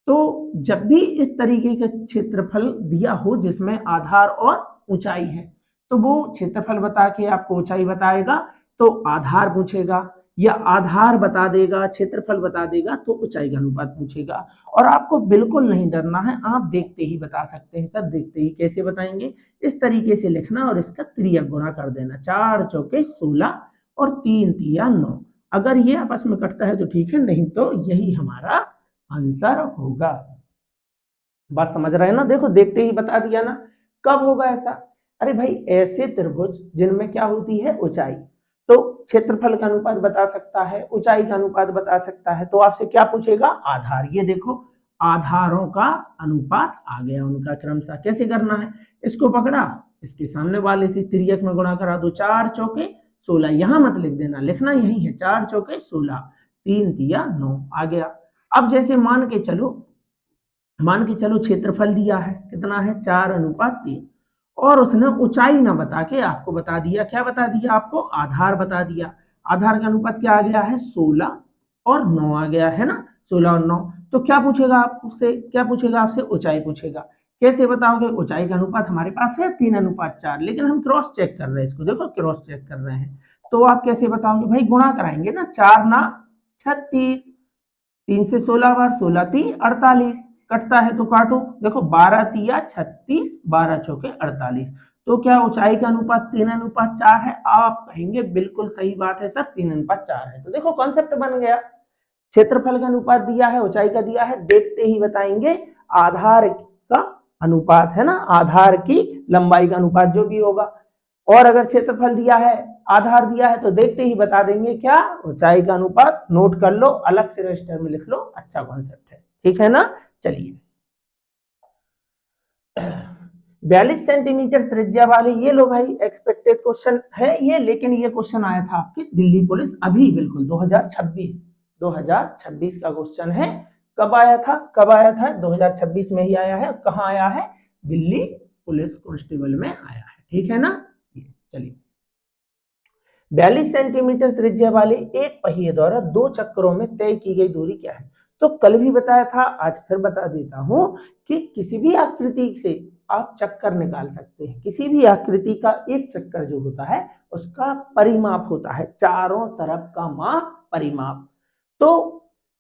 तो जब भी इस तरीके का क्षेत्रफल दिया हो जिसमें आधार और ऊंचाई है, तो वो क्षेत्रफल बता के आपको ऊंचाई बताएगा, तो आधार पूछेगा, या आधार बता देगा, क्षेत्रफल बता देगा, तो ऊंचाई का अनुपात पूछेगा। और आपको बिल्कुल नहीं डरना है, आप देखते ही बता सकते हैं सर, देखते ही कैसे बताएंगे, इस तरीके से लिखना और इसका त्रियक गुणा कर देना, 4 चौके 16 और 3 तिया 9। अगर ये आपस में कटता है तो ठीक है, नहीं तो यही हमारा आंसर होगा। बात समझ रहे हैं ना, देखो देखते ही बता दिया ना। कब होगा ऐसा, अरे भाई ऐसे त्रिभुज जिनमें क्या होती है, ऊंचाई। तो क्षेत्रफल का अनुपात बता सकता है, ऊंचाई का अनुपात बता सकता है। तो आपसे क्या पूछेगा? आधार। ये देखो आधारों का अनुपात आ गया उनका क्रमशः। कैसे करना है? इसको पकड़ा, इसके सामने वाले से तिर्यक में गुणा करा दो, 4 चौके 16। यहां मत लिख देना, लिखना यही है 4 चौके 16, 3 तिया 9 आ गया। अब जैसे मान के चलो क्षेत्रफल दिया है, कितना है? 4:3, और उसने ऊंचाई ना बता के आपको बता दिया, क्या बता दिया आपको? आधार बता दिया। आधार का अनुपात क्या आ गया है? 16 और 9 आ गया है ना, 16 और 9। तो क्या पूछेगा आपसे? क्या पूछेगा आपसे? ऊंचाई पूछेगा। कैसे बताओगे? ऊंचाई का अनुपात हमारे पास है 3:4, लेकिन हम क्रॉस चेक कर रहे हैं इसको, देखो क्रॉस चेक कर रहे हैं। तो आप कैसे बताओगे भाई? गुणा कराएंगे ना, 4 ना 36, 3 से 16 बार, 16 3 48, कटता है तो काटो, देखो 12 तिया 36, 12 चौके 48। तो क्या ऊंचाई का अनुपात 3:4 है? आप कहेंगे बिल्कुल सही बात है सर, 3:4 है। तो देखो कॉन्सेप्ट बन गया। क्षेत्रफल का अनुपात दिया है, ऊंचाई का दिया है, देखते ही बताएंगे आधार का अनुपात है ना, आधार की लंबाई का अनुपात जो भी होगा। और अगर क्षेत्रफल दिया है, आधार दिया है, तो देखते ही बता देंगे क्या? ऊंचाई का अनुपात। नोट कर लो, अलग से रजिस्टर में लिख लो, अच्छा कॉन्सेप्ट है, ठीक है ना। चलिए 42 सेंटीमीटर त्रिज्या वाले, ये लो भाई एक्सपेक्टेड क्वेश्चन है ये, लेकिन ये क्वेश्चन आया था आपकी दिल्ली पुलिस अभी बिल्कुल 2026 का क्वेश्चन है। कब आया था? 2026 में ही आया है। कहाँ आया है? दिल्ली पुलिस कांस्टेबल में आया है, ठीक है ना। चलिए 42 सेंटीमीटर त्रिज्या वाले एक पहिए द्वारा 2 चक्करों में तय की गई दूरी क्या है? तो कल भी बताया था, आज फिर बता देता हूं कि किसी भी आकृति से आप चक्कर निकाल सकते हैं। किसी भी आकृति का एक चक्कर जो होता है उसका परिमाप होता है, चारों तरफ का माप, परिमाप। तो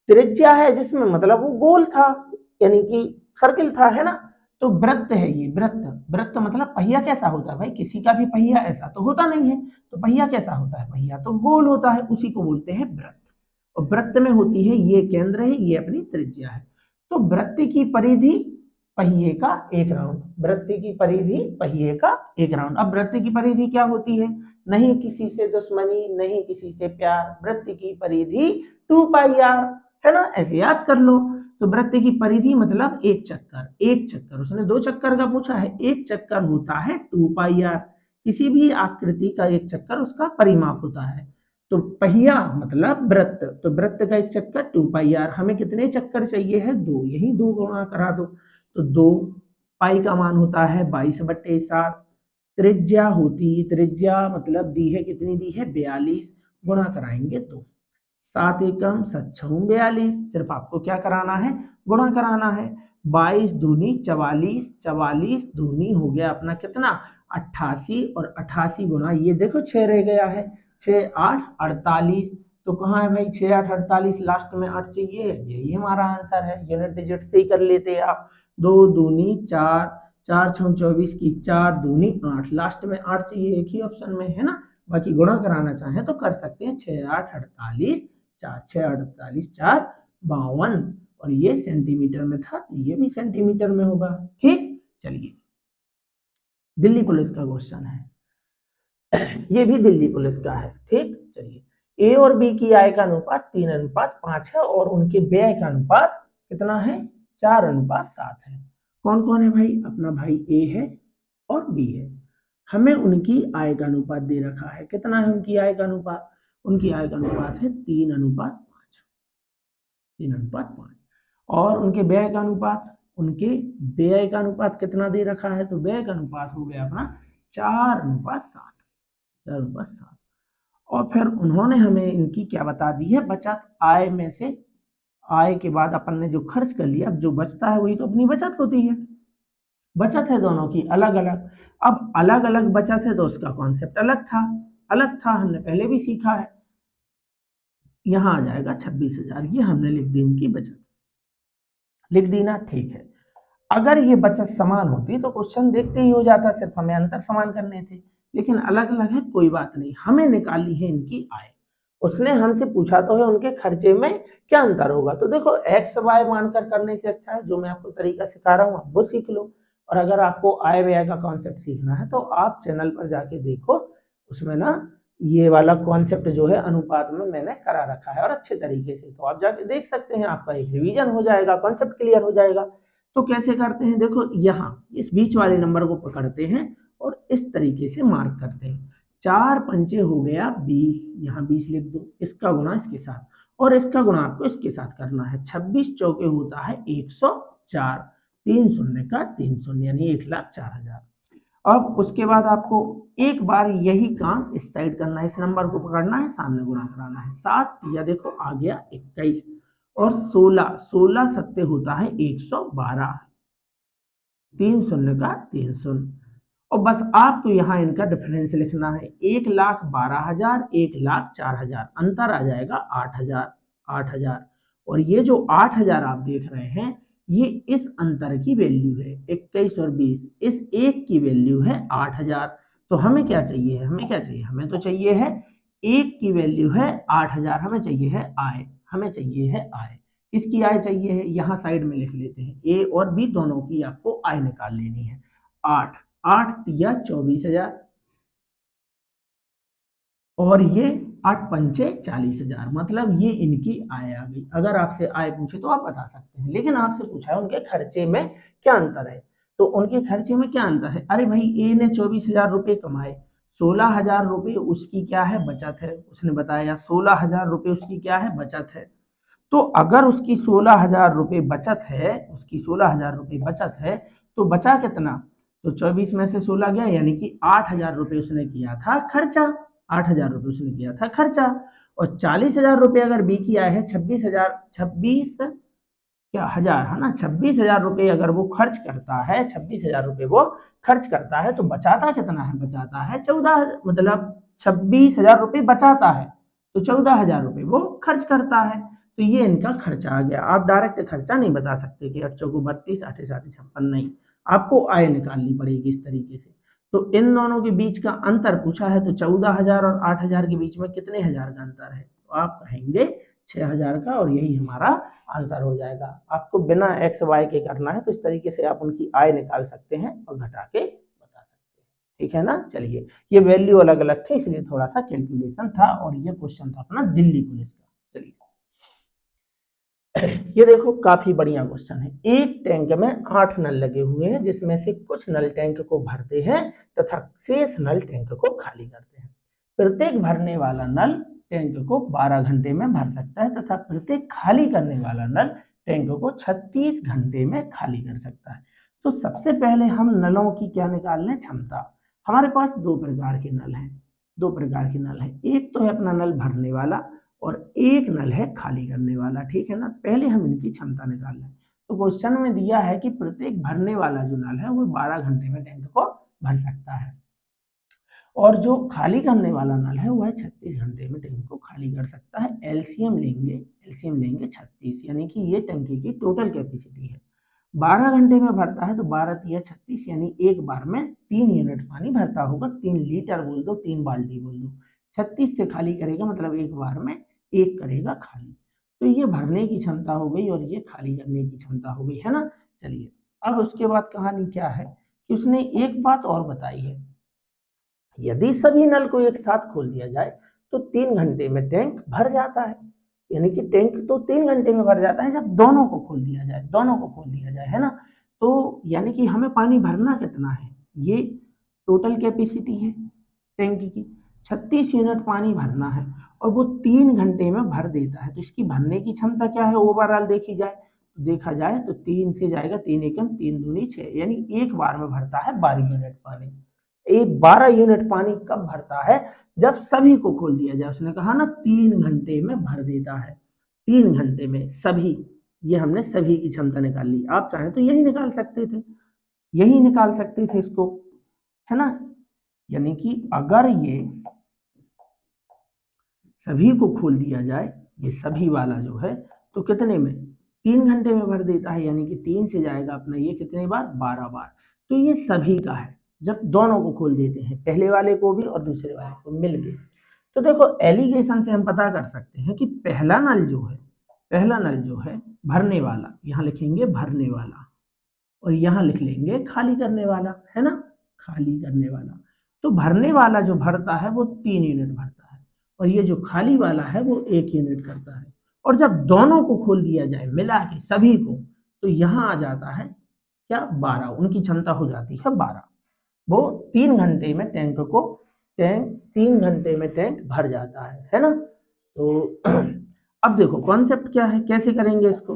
त्रिज्या है जिसमें मतलब वो गोल था, यानी कि सर्किल था, है ना। तो वृत्त है ये, वृत्त। वृत्त मतलब पहिया कैसा होता है भाई? किसी का भी पहिया ऐसा तो होता नहीं है। तो पहिया कैसा होता है? पहिया तो गोल होता है, उसी को बोलते हैं वृत्त। और वृत्त में होती है, ये केंद्र है, ये अपनी त्रिज्या है। तो वृत्त की परिधि पहिए का 1 राउंड, वृत्त की परिधि पहिए का 1 राउंड। अब वृत्त की परिधि क्या होती है? नहीं किसी से दुश्मनी, नहीं किसी से प्यार, वृत्त की परिधि 2πr, है ना, ऐसे याद कर लो। तो वृत्त की परिधि मतलब एक चक्कर, एक चक्कर, उसने 2 चक्कर का पूछा है, एक चक्कर होता है 2πr। किसी भी आकृति का एक चक्कर उसका परिमाप होता है। तो पहिया मतलब वृत्त, तो वृत्त का एक चक्कर 2πr। हमें कितने चक्कर चाहिए है? 2, यही 2 गुणा करा दो। तो 2 पाई का मान होता है 22/7। त्रिज्या होती, त्रिज्या मतलब दी है, कितनी दी है? 42, गुणा कराएंगे 2, 7 एकम 7 छूं 42। सिर्फ आपको क्या कराना है? गुणा कराना है। 22 दूनी 44, 44 दूनी हो गया अपना कितना? 88, और 88 गुणा ये देखो 6 रह गया है, 6 8 48। तो कहाँ है भाई? 6 8 48, लास्ट में 8 चाहिए, यही हमारा आंसर है। यूनिट डिजिट से ही कर लेते आप। 2 दूनी 4, 4 6 24 की 4 दूनी 8, लास्ट में 8 चाहिए, एक ही ऑप्शन में है ना। बाकी गुणा कराना चाहें तो कर सकते हैं, 6 8 48, 4 6 48 4 52, और ये सेंटीमीटर में था तो ये भी सेंटीमीटर में होगा, ठीक। चलिए दिल्ली पुलिस का क्वेश्चन है, ये भी दिल्ली पुलिस का है, ठीक। चलिए ए और बी की आय का अनुपात 3:5 है और उनके व्यय का अनुपात कितना है? 4:7 है। कौन कौन है भाई? अपना भाई ए है और बी है। हमें उनकी आय का अनुपात दे रखा है, कितना है उनकी आय का अनुपात? उनकी आय का अनुपात है 3:5, 3:5। और उनके व्यय का अनुपात, उनके व्यय का अनुपात कितना दे रखा है? तो व्यय का अनुपात हो गया अपना 4:7, 4:7। और फिर उन्होंने हमें इनकी क्या बता दी है? बचत। आय में से, आय के बाद अपन ने जो खर्च कर लिया, अब जो बचता है वही तो अपनी बचत होती है। बचत है दोनों की अलग अलग। अब अलग अलग बचत है तो उसका कॉन्सेप्ट अलग था, अलग था, हमने पहले भी सीखा है। यहाँ आ जाएगा 26,000, ये हमने लिख दी इनकी बचत, लिख दी ना, ठीक है। अगर ये बचत समान होती तो क्वेश्चन देखते ही हो जाता, सिर्फ हमें अंतर समान करने थे, लेकिन अलग अलग है, कोई बात नहीं, हमें निकाली है इनकी आय। उसने हमसे पूछा तो है उनके खर्चे में क्या अंतर होगा। तो देखो एक्स वाई मानकर करने से अच्छा है जो मैं आपको तरीका सिखा रहा हूँ वो सीख लो। और अगर आपको आय व्यय का कॉन्सेप्ट सीखना है तो आप चैनल पर जाके देखो, उसमें ना ये वाला कॉन्सेप्ट जो है अनुपात में मैंने करा रखा है और अच्छे तरीके से, तो आप जाके देख सकते हैं, आपका एक रिवीजन हो जाएगा, कॉन्सेप्ट क्लियर हो जाएगा। तो कैसे करते हैं, देखो यहाँ इस बीच वाले नंबर को पकड़ते हैं और इस तरीके से मार्क करते हैं। 4 पंचे हो गया 20, यहाँ 20 लिख दो, इसका गुणा इसके साथ और इसका गुणा आपको इसके साथ करना है। 26 चौके होता है 104, 3 शून्य का 3 शून्य यानी 1,04,000। अब उसके बाद आपको एक बार यही काम इस साइड करना है, इस नंबर को पकड़ना है, सामने गुणा कराना है। 7 या देखो आ गया 21 और 16, 16 सत्ते होता है 112, 3 शून्य का 3 शून्य। और बस आपको यहाँ इनका डिफरेंस लिखना है, 1,12,000, 1,04,000, अंतर आ जाएगा 8,000, 8,000। और ये जो 8,000 आप देख रहे हैं, ये इस अंतर की वैल्यू है, 21 और 20, इस एक की वैल्यू है 8,000। तो हमें क्या चाहिए है, हमें क्या चाहिए, हमें तो चाहिए है एक की वैल्यू है 8,000, हमें चाहिए है आय, हमें चाहिए है आय। किसकी आय चाहिए है, यहाँ साइड में लिख लेते हैं, ए और बी दोनों की आपको आय निकाल लेनी है। 8, 8 तिया 24,000 और ये 8 पंचे 40,000, मतलब ये इनकी आय आ गई। अगर आपसे आय पूछे तो आप बता सकते हैं, लेकिन आपसे पूछा है उनके खर्चे में क्या अंतर है, तो उनके खर्चे में क्या अंतर है। अरे भाई ए ने 24,000 रुपये कमाए, 16,000 रुपये उसकी क्या है बचत है, उसने बताया 16,000 रुपये उसकी क्या है बचत है। तो अगर उसकी 16,000 रुपये बचत है, उसकी 16,000 रुपये बचत है, तो बचा कितना, तो 24 में से 16 गया, यानी कि 8,000 रुपये उसने किया था खर्चा, 8,000 रुपये उसने किया था खर्चा। और 40,000 रुपये अगर बी की आय है, 26,000, 26 क्या हजार है ना, 26,000 रुपये अगर वो खर्च करता है, 26,000 रुपये वो खर्च करता है, तो बचाता कितना है, बचाता है 14, मतलब 26,000 रुपये बचाता है, तो 14,000 रुपये वो खर्च करता है। तो ये इनका खर्चा आ गया। आप डायरेक्ट खर्चा नहीं बता सकते कि 8 चौको 32, 8 7 56, नहीं, आपको आय निकालनी पड़ेगी इस तरीके से। तो इन दोनों के बीच का अंतर पूछा है, तो 14,000 और 8,000 के बीच में कितने हजार का अंतर है, तो आप कहेंगे 6,000 का, और यही हमारा आंसर हो जाएगा। आपको बिना एक्स वाई के करना है, तो इस तरीके से आप उनकी आय निकाल सकते हैं और घटा के बता सकते हैं, ठीक है ना। चलिए, ये वैल्यू अलग अलग थे इसलिए थोड़ा सा कैलकुलेशन था, और ये क्वेश्चन था अपना दिल्ली पुलिस का। चलिए ये देखो काफी बढ़िया क्वेश्चन है। एक टैंक में 8 नल लगे हुए हैं, जिसमें से कुछ नल टैंक को भरते हैं तथा शेष नल टैंक को खाली करते हैं। प्रत्येक भरने वाला नल टैंक को 12 घंटे में भर सकता है तथा प्रत्येक खाली करने वाला नल टैंक को 36 घंटे में खाली कर सकता है। तो सबसे पहले हम नलों की क्या निकाल लें, क्षमता। हमारे पास दो प्रकार के नल हैं, दो प्रकार के नल हैं, एक तो है अपना नल भरने वाला और एक नल है खाली करने वाला, ठीक है ना। पहले हम इनकी क्षमता निकाल लें। तो क्वेश्चन में दिया है कि प्रत्येक भरने वाला जो नल है वो 12 घंटे में टैंक को भर सकता है, और जो खाली करने वाला नल है वो है 36 घंटे में टैंक को खाली कर सकता है। एलसीएम लेंगे, एलसीएम लेंगे 36, यानी कि ये टंकी की टोटल कैपेसिटी है। 12 घंटे में भरता है तो 12 तिया 36, यानी एक बार में 3 यूनिट पानी भरता होगा, 3 लीटर बोल दो, 3 बाल्टी बोल दो। 36 से खाली करेगा मतलब एक बार में एक करेगा खाली। तो ये भरने की क्षमता हो गई और ये खाली करने की क्षमता हो गई, है ना। चलिए, अब उसके बाद कहानी क्या है कि उसने एक बात और बताई है, यदि सभी नल को एक साथ खोल दिया जाए तो 3 घंटे में टैंक भर जाता है। यानी कि टैंक तो 3 घंटे में भर जाता है जब दोनों को खोल दिया जाए, दोनों को खोल दिया जाए, है ना। तो यानी कि हमें पानी भरना कितना है, ये टोटल कैपेसिटी है टैंक की, 36 यूनिट पानी भरना है और वो 3 घंटे में भर देता है। तो इसकी भरने की क्षमता क्या है ओवरऑल देखी जाए, तो देखा जाए तो 3 से जाएगा, 3 एकम 3 दूनी 6, यानी एक बार में भरता है 12 यूनिट पानी। एक 12 यूनिट पानी कब भरता है, जब सभी को खोल दिया जाए। उसने कहा ना 3 घंटे में भर देता है, 3 घंटे में सभी, ये हमने सभी की क्षमता निकाल ली। आप चाहें तो यही निकाल सकते थे, यही निकाल सकते थे इसको, है ना। यानी कि अगर ये सभी को खोल दिया जाए, ये सभी वाला जो है, तो कितने में, 3 घंटे में भर देता है, यानी कि 3 से जाएगा अपना ये कितने बार, 12 बार। तो ये सभी का है जब दोनों को खोल देते हैं, पहले वाले को भी और दूसरे वाले को मिल के। तो देखो एलिगेशन से हम पता कर सकते हैं कि पहला नल जो है, पहला नल जो है भरने वाला, यहाँ लिखेंगे भरने वाला और यहाँ लिख लेंगे खाली करने वाला, है ना, खाली करने वाला। तो भरने वाला जो भरता है वो 3 यूनिट भरता है और ये जो खाली वाला है वो 1 यूनिट करता है। और जब दोनों को खोल दिया जाए मिला के सभी को, तो यहाँ आ जाता है क्या 12, उनकी क्षमता हो जाती है 12। वो 3 घंटे में टैंक 3 घंटे में टैंक भर जाता है ना। तो अब देखो कॉन्सेप्ट क्या है, कैसे करेंगे इसको।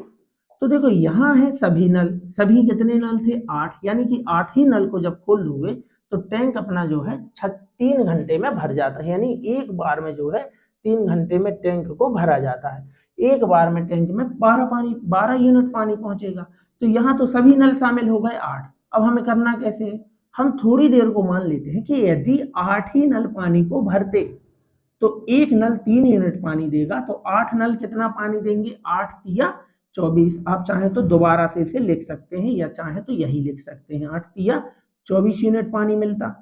तो देखो यहाँ है सभी नल, सभी कितने नल थे 8, यानी कि 8 ही नल को जब खोल दोगे तो टैंक अपना जो है 3 घंटे में भर जाता है, यानी एक बार में जो है 3 घंटे में टैंक को भरा जाता है। एक बार में टैंक में 12 यूनिट पानी पहुंचेगा। तो यहाँ तो सभी नल शामिल हो गए 8। अब हमें करना कैसे है, हम थोड़ी देर को मान लेते हैं कि यदि 8 ही नल पानी को भरते तो एक नल 3 यूनिट पानी देगा, तो 8 नल कितना पानी देंगे, 8 तिया 24। आप चाहे तो दोबारा से इसे लिख सकते हैं या चाहे तो यही लिख सकते हैं, 8 तिया 24 यूनिट पानी मिलता।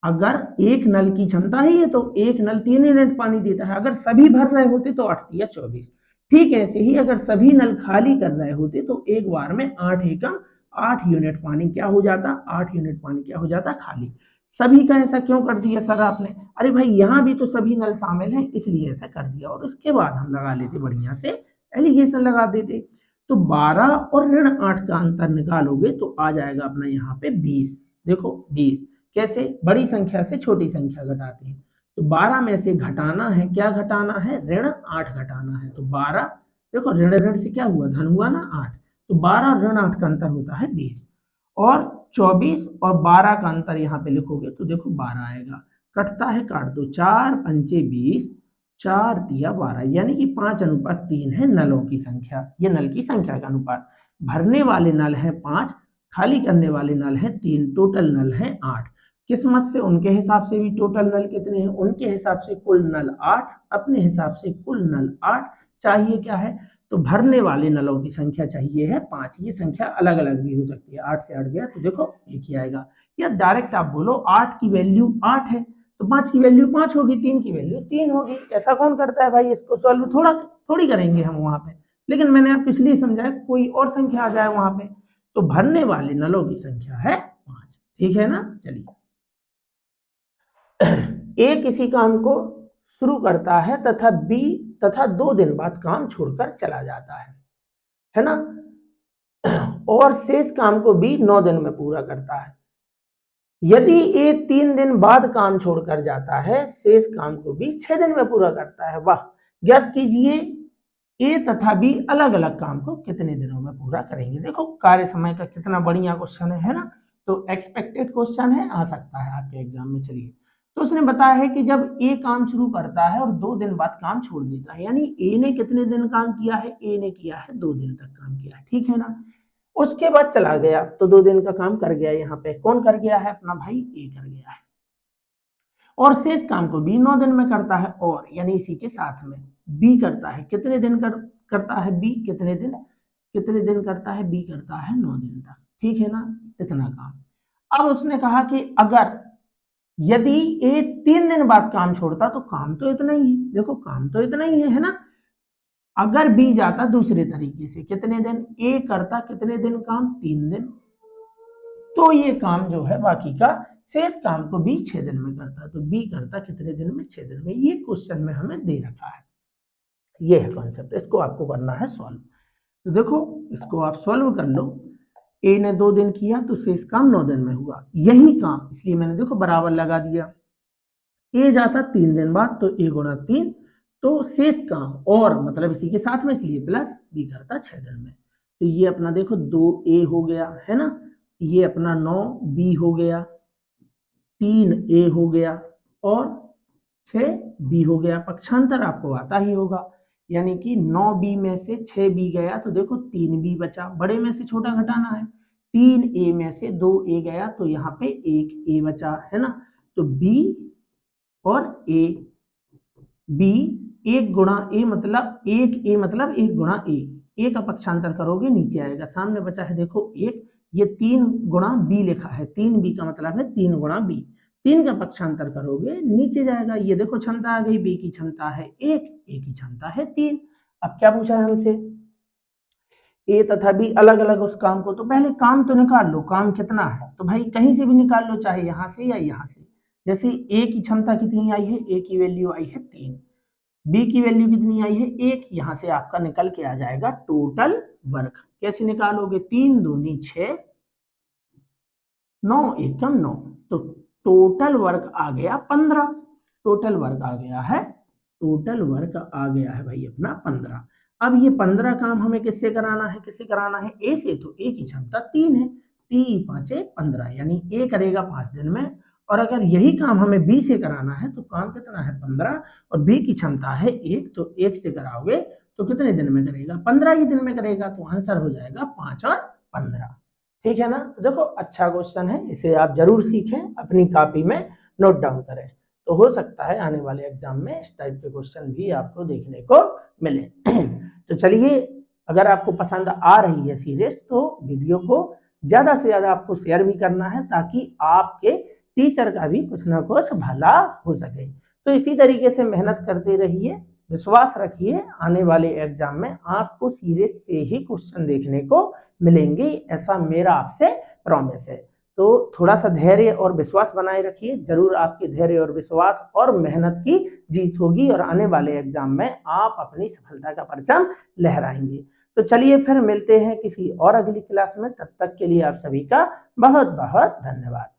अगर एक नल की क्षमता ही है तो एक नल 3 यूनिट पानी देता है, अगर सभी भर रहे होते तो 8 तिया 24। ठीक ऐसे ही अगर सभी नल खाली कर रहे होते तो एक बार में 8 एकम 8 यूनिट पानी क्या हो जाता, 8 यूनिट पानी क्या हो जाता खाली। सभी का ऐसा क्यों कर दिया सर आपने, अरे भाई यहाँ भी तो सभी नल शामिल हैं इसलिए ऐसा कर दिया, और उसके बाद हम लगा लेते बढ़िया से एलिगेशन लगा देते। तो 12 और -8 का अंतर निकालोगे तो आ जाएगा अपना यहाँ पे 20। देखो 20 कैसे, बड़ी संख्या से छोटी संख्या घटाते हैं। तो 12 में से घटाना है, क्या घटाना है, -8 घटाना है। तो 12 देखो ऋण ऋण से क्या हुआ, धन हुआ ना 8। तो 12 और -8 का अंतर होता है 20। और 24 और 12 का अंतर यहाँ पे लिखोगे तो देखो 12 आएगा, कटता है काट दो, 4 पंचे 20, 4 दिया 12, यानी कि 5:3 है नलों की संख्या। ये नल की संख्या का अनुपात। भरने वाले नल है 5, खाली करने वाले नल है 3, टोटल नल है 8। किस्मत से उनके हिसाब से भी टोटल नल कितने हैं, उनके हिसाब से कुल नल 8, अपने हिसाब से कुल नल 8। चाहिए क्या है, तो भरने वाले नलों की संख्या चाहिए है 5। ये संख्या अलग अलग भी हो सकती है, 8 से 8 गया तो देखो एक ही आएगा। या डायरेक्ट आप बोलो 8 की वैल्यू 8 है तो 5 की वैल्यू 5 होगी, 3 की वैल्यू 3 होगी। ऐसा कौन करता है भाई, इसको सॉल्व थोड़ी करेंगे हम वहां पे, लेकिन मैंने आपको इसलिए समझाया कोई और संख्या आ जाए वहां पे। तो भरने वाले नलों की संख्या है 5, ठीक है ना। चलिए ए किसी काम को शुरू करता है तथा बी तथा 2 दिन बाद काम छोड़कर चला जाता है ना, और शेष काम को बी 9 दिन में पूरा करता है। यदि ए 3 दिन बाद काम छोड़कर जाता है, शेष काम को बी 6 दिन में पूरा करता है। वाह, ज्ञात कीजिए ए तथा बी अलग अलग काम को कितने दिनों में पूरा करेंगे। देखो कार्य समय का कितना बढ़िया क्वेश्चन है ना। तो एक्सपेक्टेड क्वेश्चन है, आ सकता है आपके एग्जाम में। चलिए, तो उसने बताया है कि जब ए काम शुरू करता है और 2 दिन बाद काम छोड़ देता है, यानी ए ने कितने दिन काम किया है, ए ने किया है 2 दिन तक काम किया है, ठीक है ना। उसके बाद चला गया तो 2 दिन का काम कर गया, यहाँ पे कौन कर गया है, अपना भाई ए कर गया है। और शेष काम को बी 9 दिन में करता है, और यानी इसी के साथ में बी करता है कितने दिन करता है बी, कितने दिन करता है बी, करता है 9 दिन तक, ठीक है ना, इतना काम। अब उसने कहा कि अगर यदि ए 3 दिन बाद काम छोड़ता तो काम तो इतना ही है, देखो काम तो इतना ही है ना। अगर बी जाता दूसरे तरीके से, कितने दिन, ए करता कितने दिन काम, 3 दिन, तो ये काम जो है बाकी का शेष काम को बी 6 दिन में करता है। तो बी करता कितने दिन में, 6 दिन में। ये क्वेश्चन में हमें दे रखा है, ये है कॉन्सेप्ट, इसको आपको करना है सॉल्व। तो देखो इसको आप सॉल्व कर लो। ए ने 2 दिन किया तो शेष काम 9 दिन में हुआ, यही काम, इसलिए मैंने देखो बराबर लगा दिया। ए जाता 3 दिन बाद तो ए गुणा 3, तो शेष काम और मतलब इसी के साथ में, इसलिए प्लस बी करता 6 दिन में। तो ये अपना देखो 2 ए हो गया है ना, ये अपना 9 बी हो गया, 3 ए हो गया और 6 बी हो गया। पक्षांतर आपको आता ही होगा, यानी कि 9 बी में से 6 बी गया तो देखो 3 बी बचा, बड़े में से छोटा घटाना है। 3 ए में से 2 ए गया तो यहाँ पे 1 ए बचा, है ना। तो बी और ए, बी 1 गुणा ए मतलब 1 ए मतलब 1 गुणा ए का पक्षांतर करोगे नीचे आएगा, सामने बचा है देखो 1, ये 3 गुणा बी लिखा है, 3 बी का मतलब है 3 गुणा बी, 3 का पक्षांतर करोगे नीचे जाएगा। ये देखो क्षमता आ गई, बी की क्षमता है 1, ए की क्षमता है 3। अब क्या पूछा है हमसे, ए तथा बी अलग अलग उस काम को, तो पहले काम तो निकाल लो, काम कितना है, तो भाई कहीं से भी निकाल लो, चाहे यहाँ से या यहाँ से। जैसे ए की क्षमता कितनी आई है, ए की वैल्यू आई है 3, बी की वैल्यू कितनी आई है 1, यहाँ से आपका निकल के आ जाएगा टोटल वर्क। कैसे निकालोगे, 3 दूनी 6, 9 एकम 9, तो टोटल वर्क आ गया 15। टोटल वर्क आ गया है, टोटल वर्क आ गया है भाई अपना 15। अब ये 15 काम हमें किससे कराना है, किससे कराना है, ए से। तो ए की क्षमता 3 है, 3 5 15, यानी ए करेगा 5 दिन में। और अगर यही काम हमें बी से कराना है तो काम कितना है 15, और बी की क्षमता है 1, तो 1 से कराओगे तो कितने दिन में करेगा, 15 ही दिन में करेगा। तो आंसर हो जाएगा 5 और 15। ठीक है ना। तो देखो अच्छा क्वेश्चन है, इसे आप जरूर सीखें, अपनी कॉपी में नोट डाउन करें। तो हो सकता है आने वाले एग्जाम में इस टाइप के क्वेश्चन भी आपको देखने को मिले। तो चलिए, अगर आपको पसंद आ रही है सीरीज तो वीडियो को ज्यादा से ज्यादा आपको शेयर भी करना है, ताकि आपके टीचर का भी कुछ ना कुछ भला हो सके। तो इसी तरीके से मेहनत करते रहिए, विश्वास रखिए, आने वाले एग्जाम में आपको सीरीज से ही क्वेश्चन देखने को मिलेंगे, ऐसा मेरा आपसे प्रॉमिस है। तो थोड़ा सा धैर्य और विश्वास बनाए रखिए, जरूर आपके धैर्य और विश्वास और मेहनत की जीत होगी, और आने वाले एग्जाम में आप अपनी सफलता का परचम लहराएंगे। तो चलिए फिर मिलते हैं किसी और अगली क्लास में, तब तक के लिए आप सभी का बहुत बहुत धन्यवाद।